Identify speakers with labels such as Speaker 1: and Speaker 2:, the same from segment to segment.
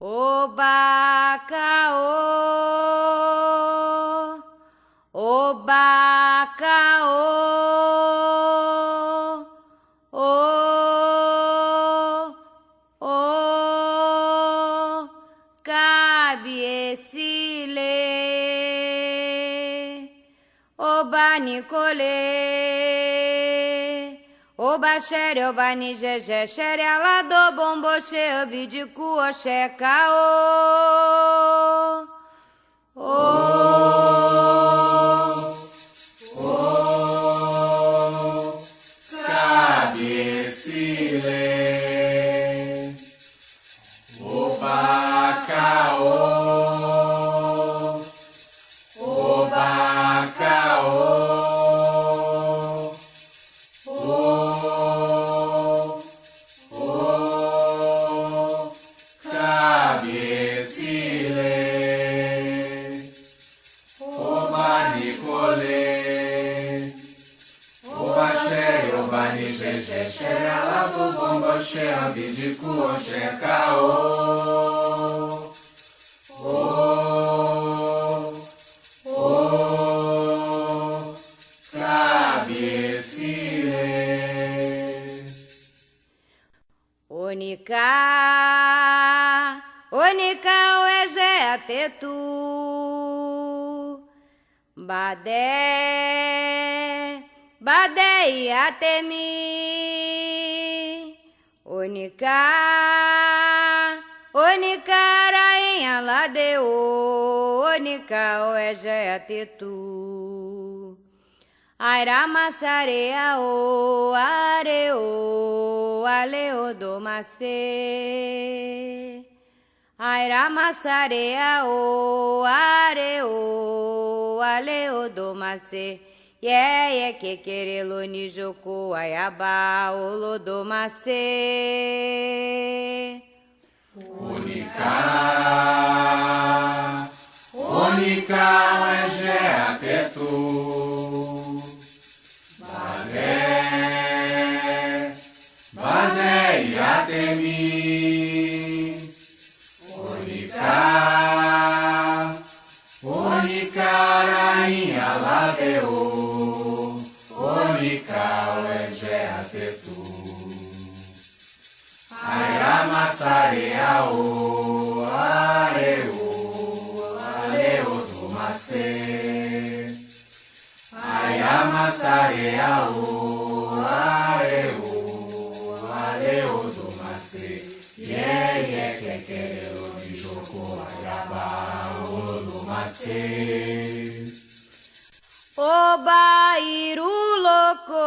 Speaker 1: Obacaô, Obacaô, cabe esse lê, Oba Nicolê, Oba xere, Oba nijejé, xere alado, bomboche, obidicu, oxé, caô.
Speaker 2: Cabe esse lê, Oba caô, Oba caô, cabe esse lê, Oba Nicolê, Oba xere, Oba nijejé, xere alado, bomboche, obidicu, oxé, caô. Cabe esse lê,
Speaker 1: Onica, Onica, oegé, atetu, Badé, Badé, iatemi, Onica, Onica, rainha ladeu, Onica, oegé, atetu. Airamassarea o areo aleo domacê. Airamassarea o areo aleo domacê. Ye que querelo nijoko ayaba olo domacê.
Speaker 2: Onica, Onica, oegé, atetu. Badé, Badé, iatemi, Onica, Onica, rainha ladeu, Onica, oegé, atetu. Airamassarea o areu, aleu do macê. Airamassarea o areu, aleu do macê. Ye que querelo de joco ayaba o do macê.
Speaker 1: Oba iru loco,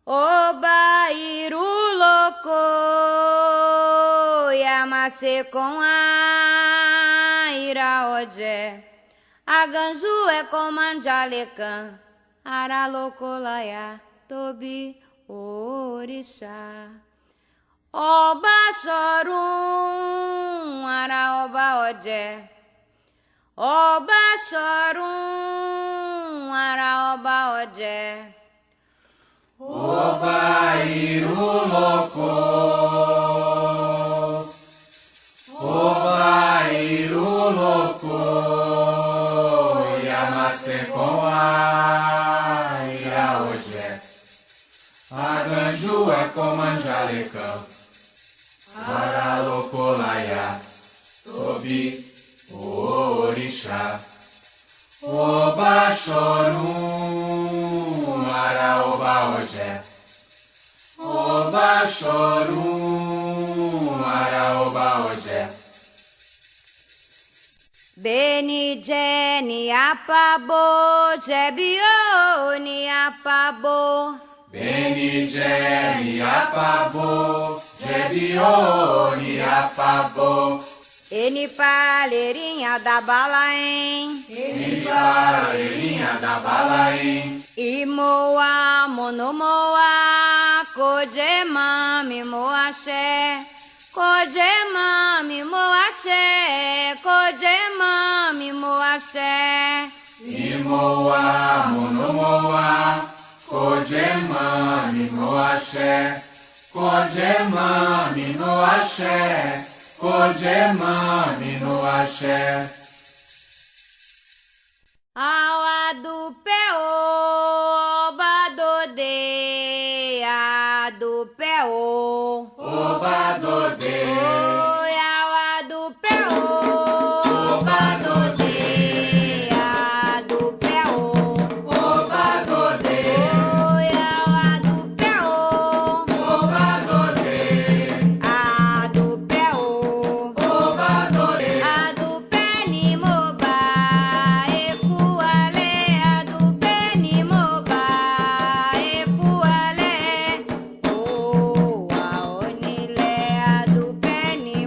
Speaker 1: Oba iru loco, Yamase com a iraodé. Aganju é comanjalecan, aralocolaiá, tobi, orixá. Oba chorum, araoba odé. Oba chorum, araoba odé.
Speaker 2: Oba iru loco, Oba iru loco, Yamase com a iraodé. Aganju é comanjalecan, aralocolaiá, tobi, orixá. Oba chorum, araoba odé. Oba chorum, araoba odé.
Speaker 1: Beni jeni apabo, jebio ni apabo.
Speaker 2: Beni jeni apabo, jebiô ni apabo.
Speaker 1: Eni palheirinha da balaém,
Speaker 2: Eni palheirinha da balaém.
Speaker 1: Imoa monomoa, kojema moaxé, kojema moaxé, kojema moaxé.
Speaker 2: Imoa monomoa, kojema moaxé, Cojemami no axé, Cojemami no axé.
Speaker 1: Aua do pé, oba do de, a do pé, o.
Speaker 2: Oba do de,
Speaker 1: Oi, aua do pé, oba do de, a do pé, o.
Speaker 2: Oba do de,
Speaker 1: Oi, aua do pé,
Speaker 2: Oba do de,
Speaker 1: a do pé, o.
Speaker 2: Oba do de,
Speaker 1: A do pé ni moba, ecuale, a do pé ni moba, ecuale. Oh, a onile, a do pé ni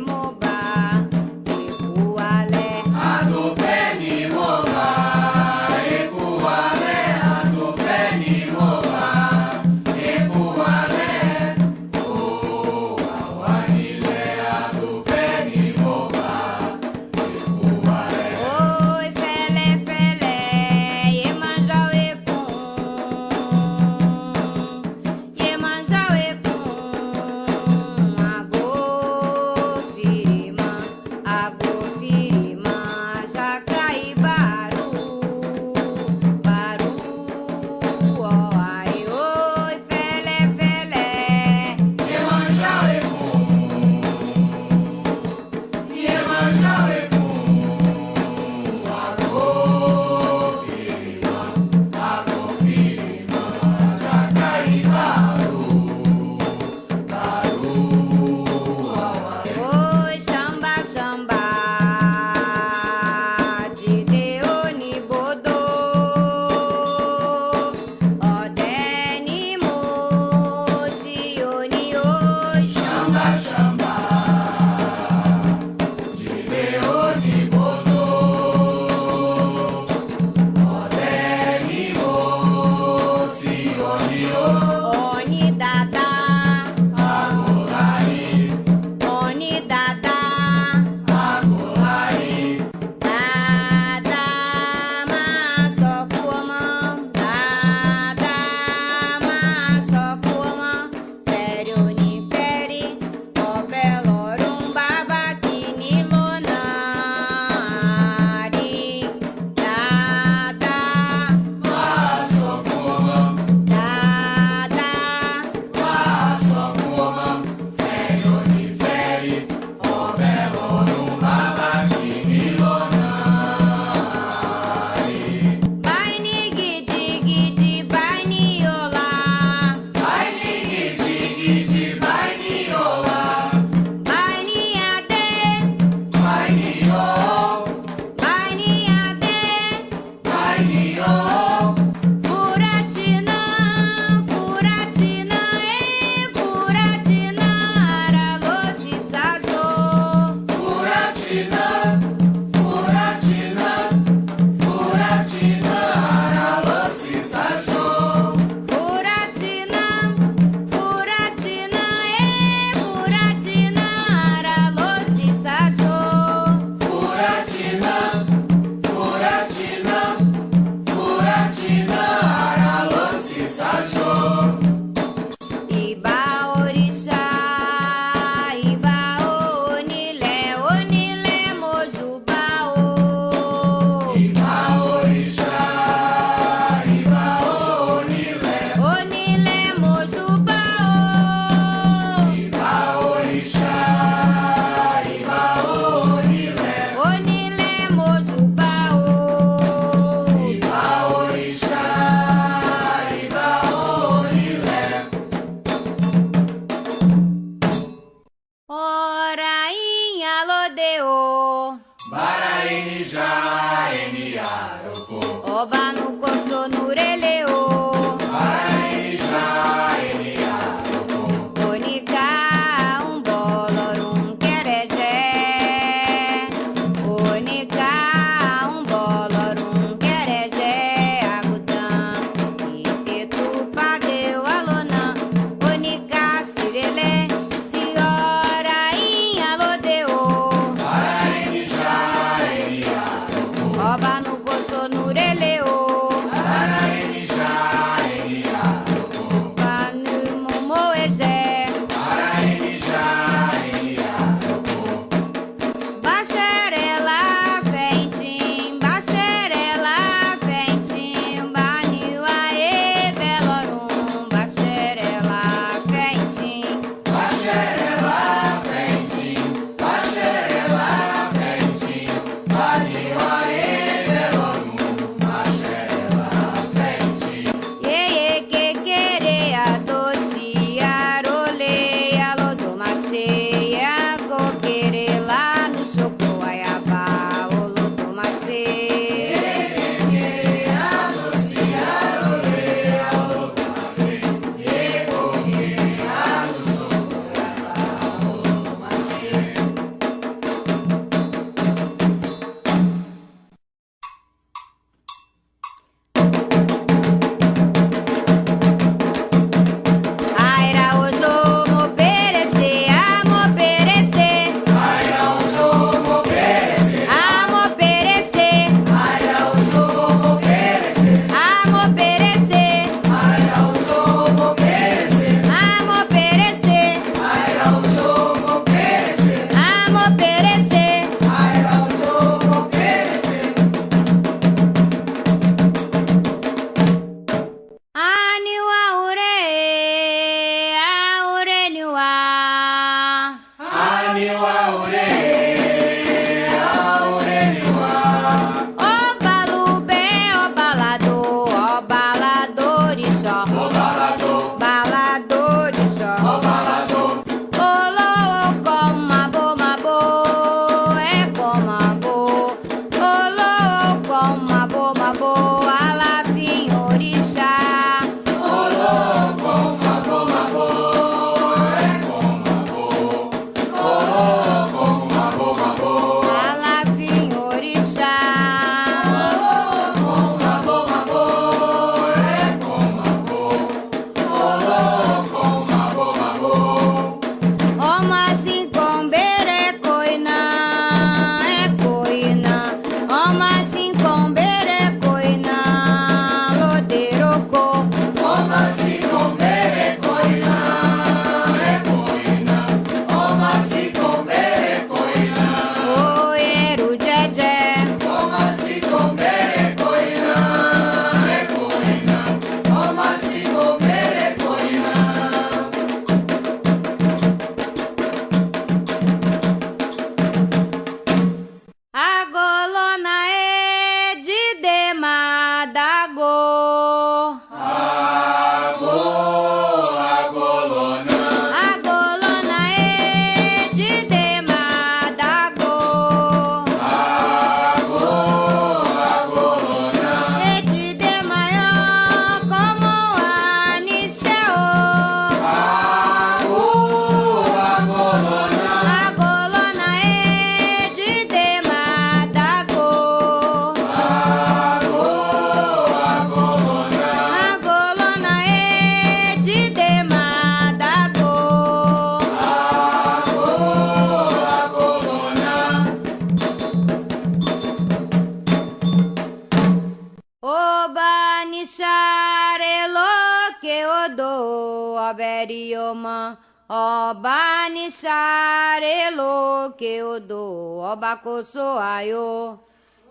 Speaker 1: berioma, oba nisharelo que o do, oba kosoayo.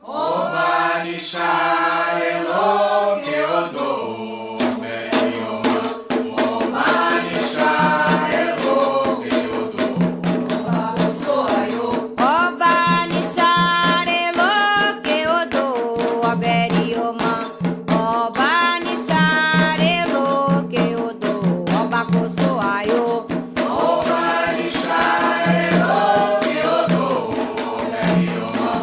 Speaker 2: Oba nisharelo que o do, berioma, oba nisharelo que o do, oba kosoayo.
Speaker 1: Oba nisharelo que o do, berioma, oba nisharelo que o do, oba kosoayo.
Speaker 2: Oba nisharelo que o do, berioma,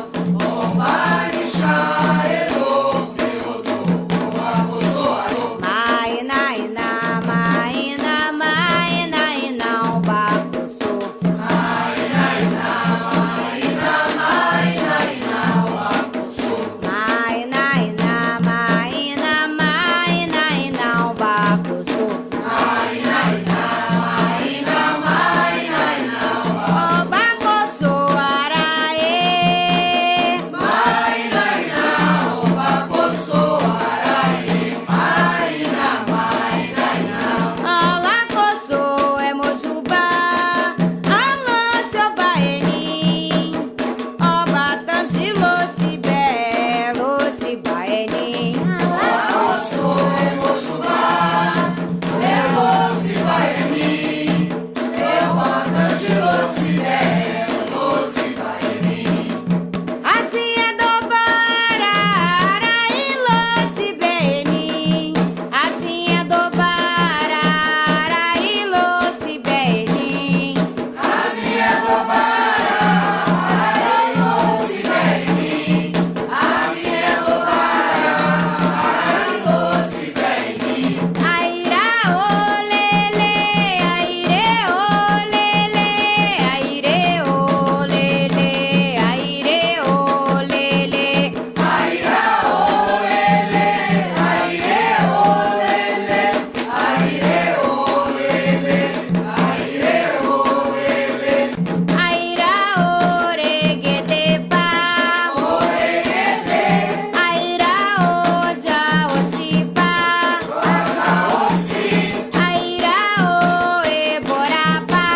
Speaker 2: oba nisharelo que o do, oba kosoayo.
Speaker 1: Maina, ina, maina, maina, ina, oba koso.
Speaker 2: Maina, ina, maina, maina, ina, oba koso.
Speaker 1: Maina, ina, maina, maina, ina, oba koso.
Speaker 2: Maina, ina, maina, maina, ina,
Speaker 1: Oba koso arae.
Speaker 2: Maina, ina, oba koso arae. Maina, maina, ina.
Speaker 1: Ala koso é mojuba. Alô, seu baeni. Oba tangilo se belo se baeni.
Speaker 2: Koso emojubá, Elosi baeni, Elosi Elosi baeni.
Speaker 1: Assim é do barara e se beni. Assim é do barara e se beni.
Speaker 2: Assim é do Bará, Elosi baeni. Assim é do Bará, Elosi baeni.
Speaker 1: Aira olele, aire olele, aire olele, aire olele.
Speaker 2: Aira olele, aire olele, aire olele, aire olele.
Speaker 1: Aira oregedepa,
Speaker 2: Oregede,
Speaker 1: aira oja osipa,
Speaker 2: Ajaossi,
Speaker 1: aira oeborapa,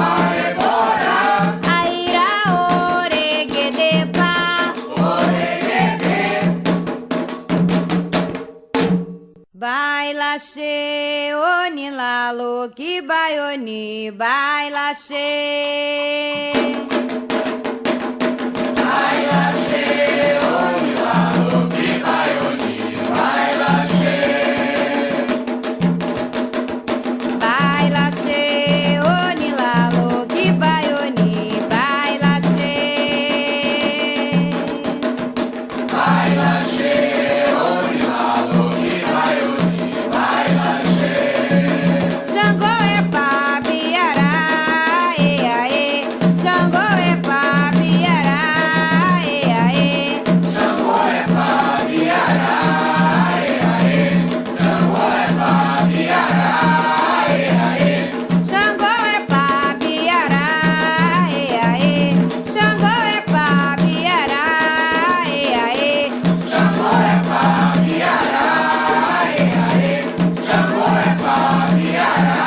Speaker 2: Aebora,
Speaker 1: aira oregedepa.
Speaker 2: Oregede.
Speaker 1: Baila che onilalo que baioni, baila che.
Speaker 2: Baila che, onilalo, que baioni, baila che.
Speaker 1: Baila che onilalo que baioni, baila che.
Speaker 2: Baila che, onilalo, que baioni, baila che.
Speaker 1: Xangô é papiará, e aê. Xangô é papiará, e aê.
Speaker 2: Xangô é papiará, e aê. Xangô é papiará, e aê.
Speaker 1: Xangô é papiará, e aê. Xangô é papiará, e aê.
Speaker 2: Xangô é papiará, e aê. Xangô é papiará,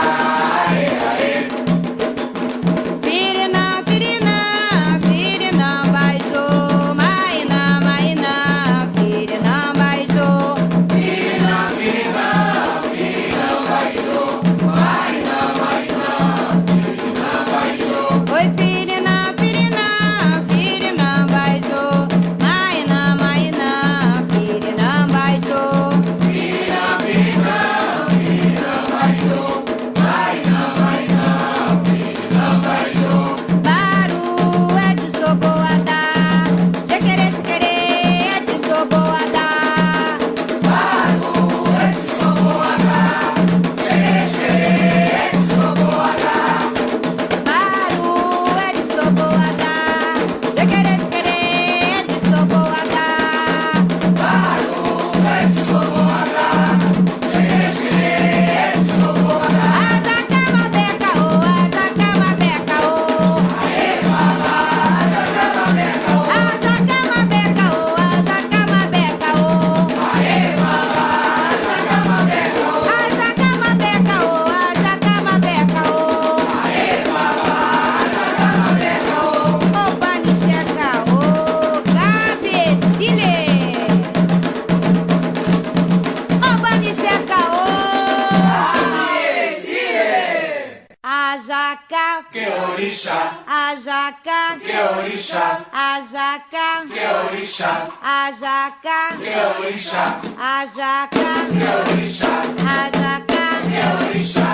Speaker 2: e aê.
Speaker 1: Firina, firina, firina, baixo. Maina, maina, firina, baixo.
Speaker 2: Firina, firina, firina, baixo. Maina, maina,
Speaker 1: a jaca,
Speaker 2: que orixá,
Speaker 1: a jaca,
Speaker 2: que orixá,
Speaker 1: a jaca,
Speaker 2: que orixá,
Speaker 1: a jaca,
Speaker 2: que orixá,
Speaker 1: a jaca,
Speaker 2: que orixá,
Speaker 1: a jaca,
Speaker 2: que orixá.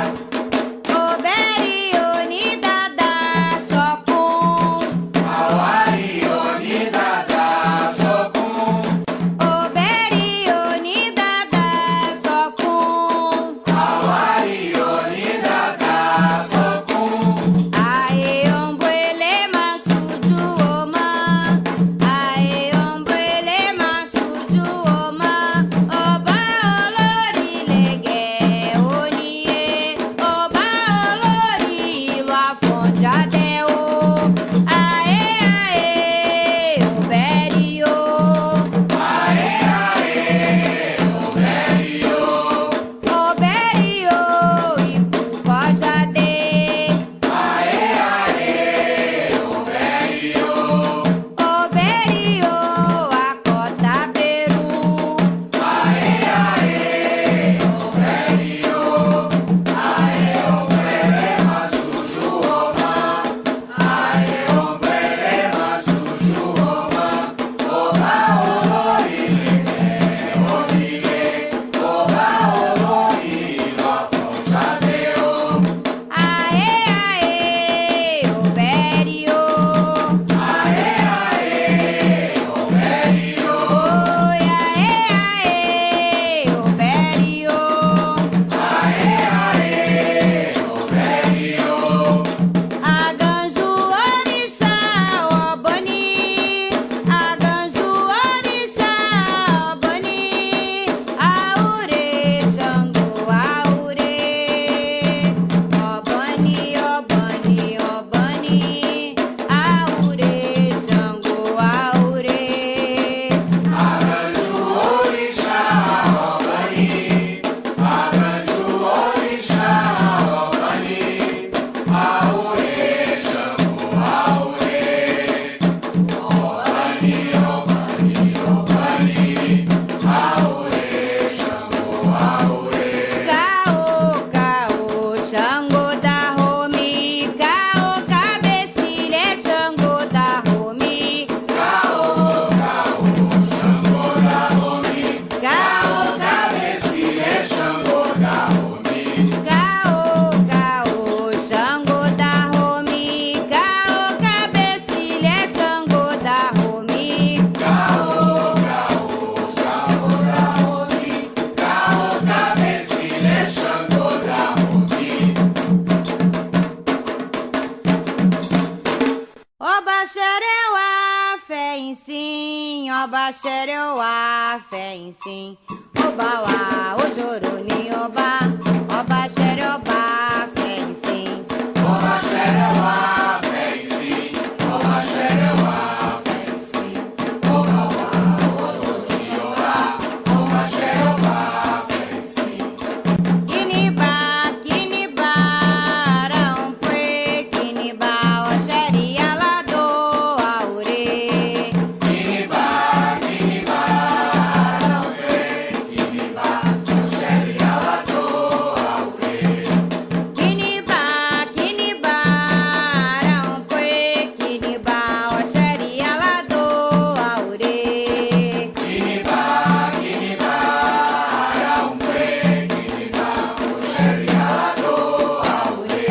Speaker 1: Oberi unida da socum,
Speaker 2: Auari onida da socum,
Speaker 1: Oberi unida da socum,
Speaker 2: auari onida da socum.
Speaker 1: ae ombuele mansuju oma, ae ombuele mansuju oma, oba olori lege onie, oba olori lo afonde adeo, ae ae oberio,
Speaker 2: Aê, aê, oberio,
Speaker 1: oberio icubojade,
Speaker 2: aê, aê, oberio,
Speaker 1: oberio acotaberu,
Speaker 2: aê, aê, oberio, aê, oberema sujuoma, aê, oberema sujuoma, oba olori lege onie, oba olori lo afonjadeo.
Speaker 1: ae ae oberio,
Speaker 2: Aê, aê, oberio,
Speaker 1: oi ae ae oberio,
Speaker 2: aê, aê, oberio,
Speaker 1: aganju orixá obani, aganju orixá obani, aure xango aure, obani obani obani, aure xango aure.
Speaker 2: arranjo orixá, obani, arranjo orixá, obani, aure, xango, aure, obani, obani, obani, aure, xango, aure.
Speaker 1: Caô, caô, Xangô da Romi, caô, cabecilha, Xangô da Romi,
Speaker 2: Caô, caô, Xangô da Romi,
Speaker 1: caô,
Speaker 2: cabecilha, Xangô da Romi.
Speaker 1: caô, caô, Xangô da Romi, caô, cabecilha, Xangô da Romi,
Speaker 2: Caô, caô, Xangô da Romi, caô, cabecilha, Xangô da Romi.
Speaker 1: Oba xereu a fé em sim, oba xereu a fé em sim, oba lá, o joruni oba, oba xereu a fé em sim.
Speaker 2: Oba xerewa, fé em si, oba xerewa, fé em si, oba wa, ojoni oba, oba xerewa, fé em si.
Speaker 1: Kiniba, kiniba, arampue, kiniba, oxeria lá do aure.
Speaker 2: Kiniba, kiniba, aure, kiniba, xeria lato, aure.
Speaker 1: Kiniba, kiniba, arampue, kiniba, oxeria lá do aure.
Speaker 2: Kiniba, kiniba, araumbe, kiniba, xeria lato, aure.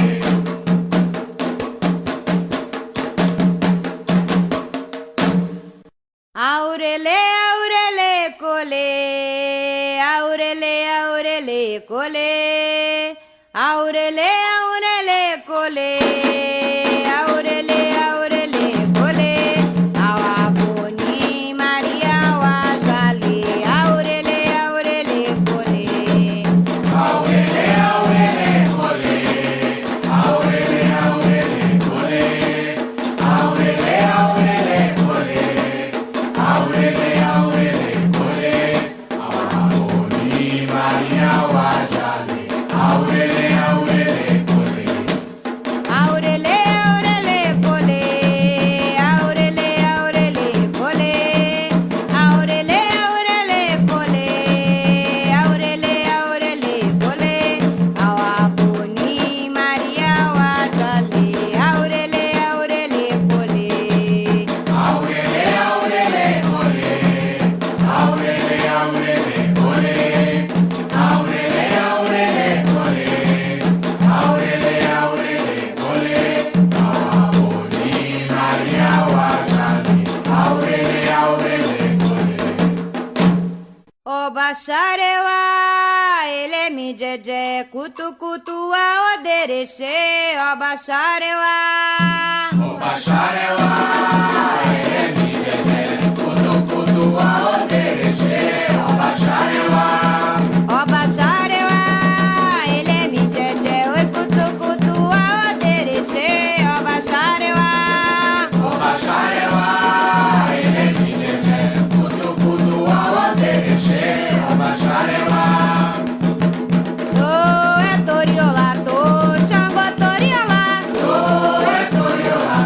Speaker 1: Aurele, aurele, cole, aurele, aurele, cole, aurele, aurele, cole, aurele, aurele, cole, awaboni, Maria, wajale, aurele, aurele, cole.
Speaker 2: Aurele, aurele, cole, aurele, aurele, cole, aurele, aurele, cole, aurele, aurele, cole, Auraboni, Maria, Wajale, aurele, aurele, cole.
Speaker 1: bacharewa, ele me jeje, kutu kutu a odereche, ó bacharewa.
Speaker 2: Ó bacharewa, ele me jeje, kutu kutu a odereche, ó bacharewa.
Speaker 1: Ó bacharewa, ele me jeje, oi kutu kutu a odereche, ó bacharewa.
Speaker 2: Ó bacharewa, ele me jeje, kutu kutu a odereche, ó bacharewa.
Speaker 1: Toriola, Xangô Toriola,
Speaker 2: Toriola,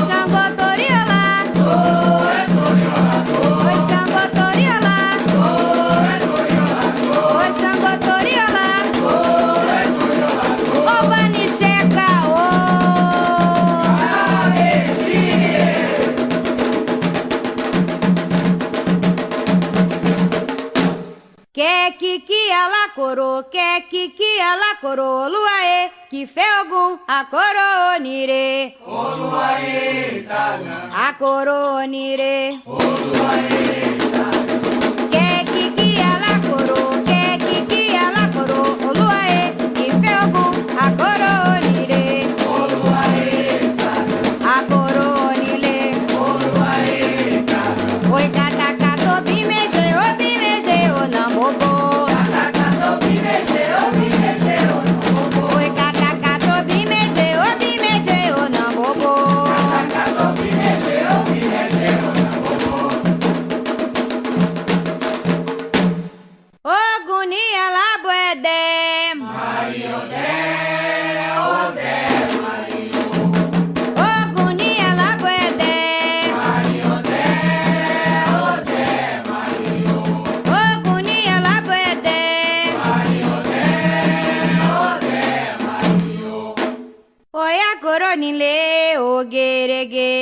Speaker 1: Xangô Toriola, oi Xangô Toriola, oi Xangô Toriola, ô Banicheca, ô que ela coro, que ela coro, luaê, que feogum a coronire,
Speaker 2: o luaê,
Speaker 1: a coronire,
Speaker 2: o luaê,
Speaker 1: que ela coro, que ela coro, luaê, que feogum a coronire,
Speaker 2: o luaê,
Speaker 1: a coronile,
Speaker 2: o luaê,
Speaker 1: oi catacato bimeje, o namobo. Oi, catacato, bimeje, o namobo. Ogunia la buede, Ogunia la buede, Ogunia la buede. Oya coronile, o gerege.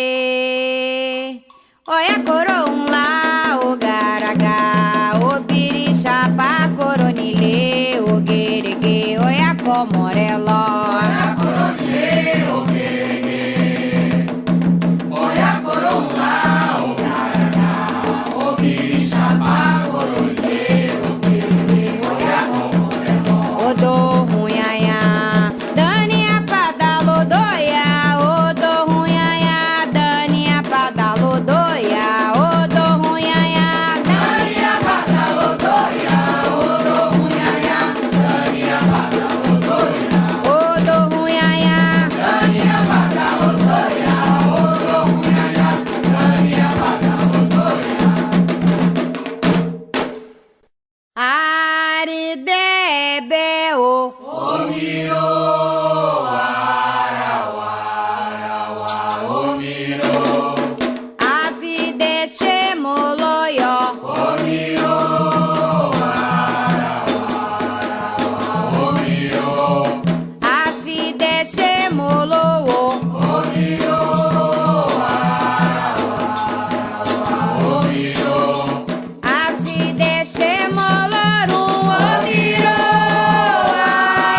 Speaker 1: Oya coronla, o garaga. O birichapa, coronile, o gerege. Oya comorelo.
Speaker 2: Oya coronile, o gerege. Oya coronla, o garaga. O birichapa, coronile, o gerege. Oya comorelo.
Speaker 1: O do runhanha, Dani a padalodoia. O do runhanha, Dani a padalodoia. O do runhanha,
Speaker 2: Dani a padalodoia, o do runhanha. Dani a padalodoia,
Speaker 1: o do runhanha.
Speaker 2: Dani a padalodoia, o do runhanha. Dani a padalodoia.
Speaker 1: Aridebe o
Speaker 2: O miro, arawarawa, o miro.
Speaker 1: avideshe moloyo.
Speaker 2: O miro, arawarawa, o miro.
Speaker 1: Avideshe molowo.
Speaker 2: O miro, arawarawa, o miro.
Speaker 1: Avideshe moloru. O miro,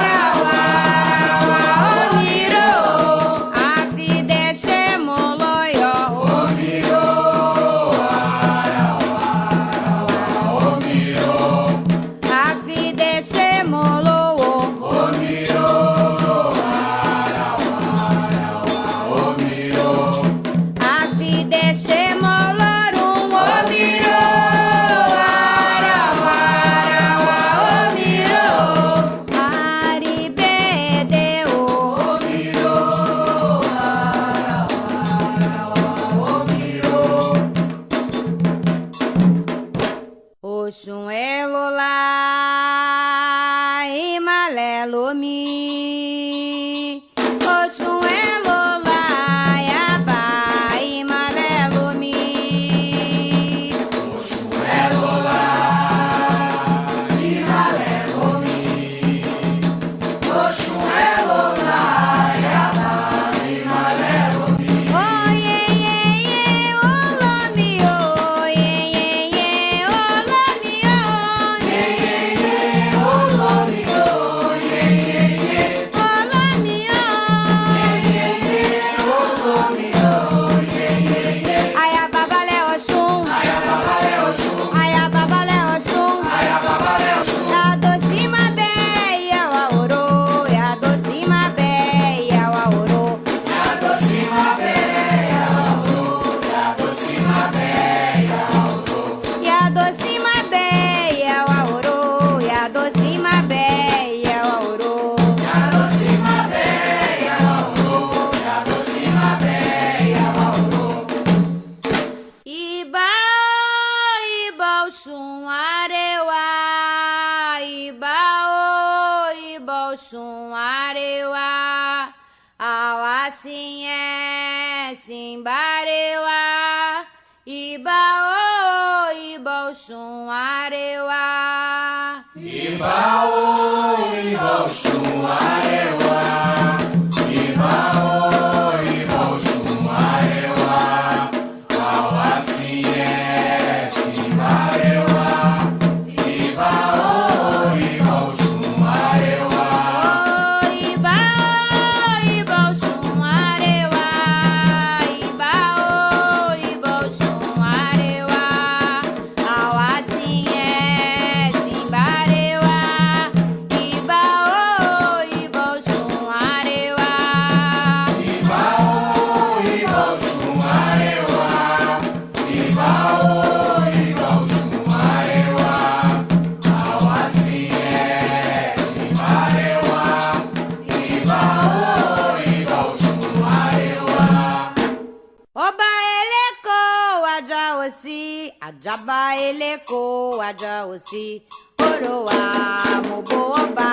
Speaker 1: arawarawa, o miro. Avideshe moloyo.
Speaker 2: O miro, arawarawa, o miro.
Speaker 1: Avideshe molowo.
Speaker 2: O miro, arawarawa,
Speaker 1: Ajaba eleko aja osi orowa moboba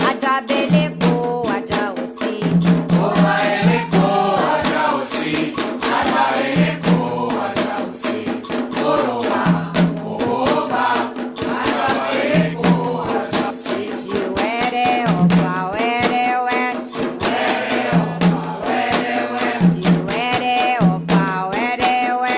Speaker 1: ajabeleko aja osi
Speaker 2: oba eleko aja osi ala eleko aja osi orowa moboba ajabeleko aja osi
Speaker 1: chiwere ofa were we
Speaker 2: chiwere ofa were we
Speaker 1: chiwere ofa were we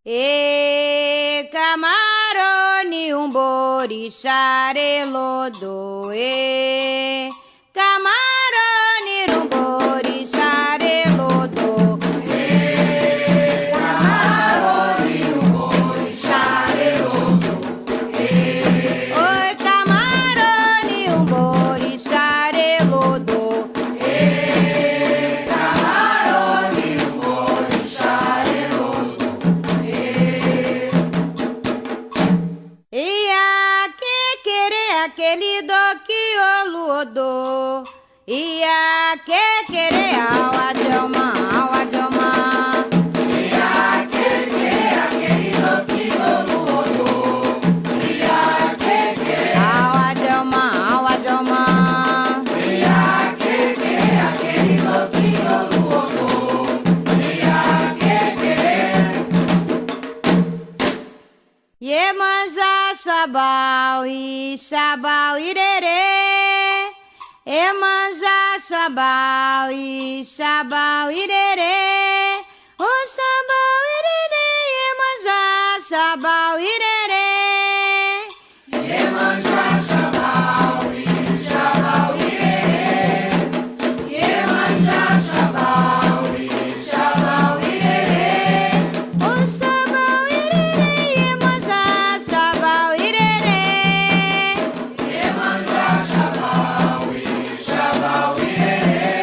Speaker 1: E camarone borixarelodo e camarone borixarelodo
Speaker 2: e camarone borixarelodo
Speaker 1: oi camarone borixarelodo
Speaker 2: e camarone borixarelodo
Speaker 1: aquele do que o luodo ia que querer ao adioma
Speaker 2: ia que querer aquele do que o luodo ia que querer
Speaker 1: ao adioma
Speaker 2: ia que querer aquele do que o luodo ia que querer
Speaker 1: Iemanjá Xabau e Xabau irerê Iemanjá Xabau e Xabau irerê O Xabau irerê Iemanjá Xabau irerê
Speaker 2: Iemanjá Xabau e Xabau irerê Iemanjá Xabau e Xabau irerê
Speaker 1: O Xabau irerê Iemanjá Xabau irerê
Speaker 2: Iemanjá Xabau e Xabau irerê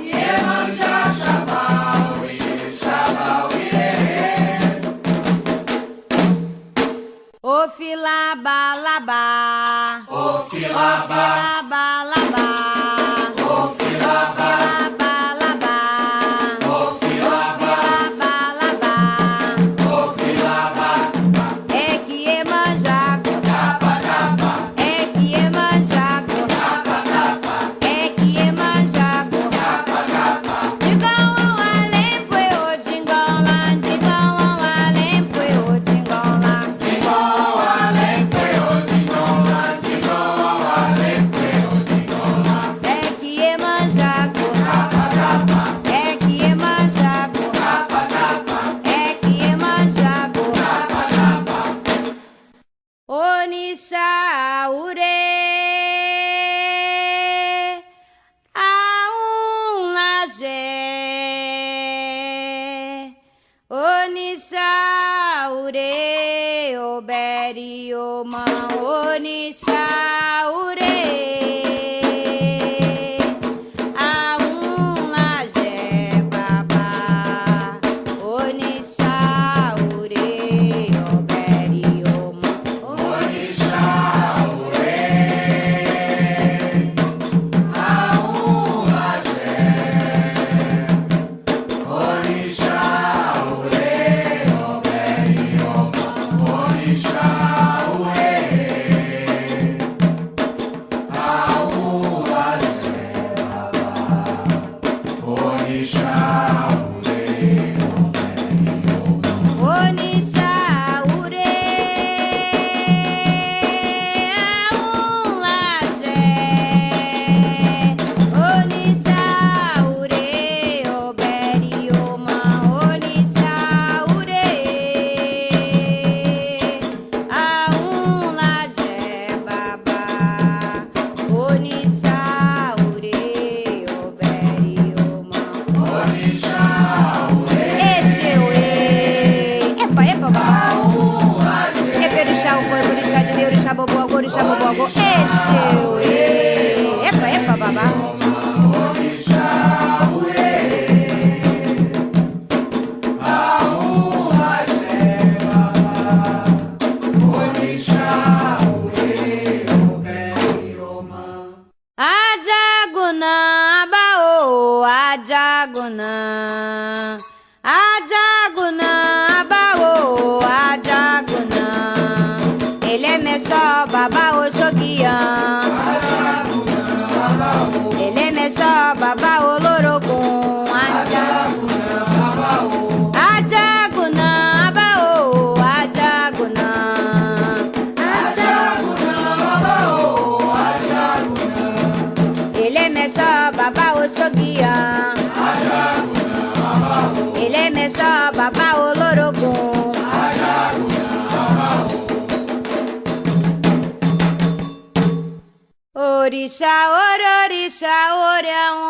Speaker 2: Iemanjá Xabau e Xabau irerê
Speaker 1: O filabalabá
Speaker 2: O filabá
Speaker 1: Filabalabá
Speaker 2: O filabá
Speaker 1: Filabalabá
Speaker 2: O filabá
Speaker 1: Filabalabá
Speaker 2: O filabá
Speaker 1: É que Iemanjá
Speaker 2: Capa capa
Speaker 1: É que Iemanjá
Speaker 2: capa capa
Speaker 1: É que Iemanjá
Speaker 2: capa capa
Speaker 1: Dingão além poeo dingola Dingão além poeo dingola
Speaker 2: Dingola lempe o dingola Dingola lempe o dingola
Speaker 1: ure, oberi, oma, onisha, ure. Orixá, orixá, orixá,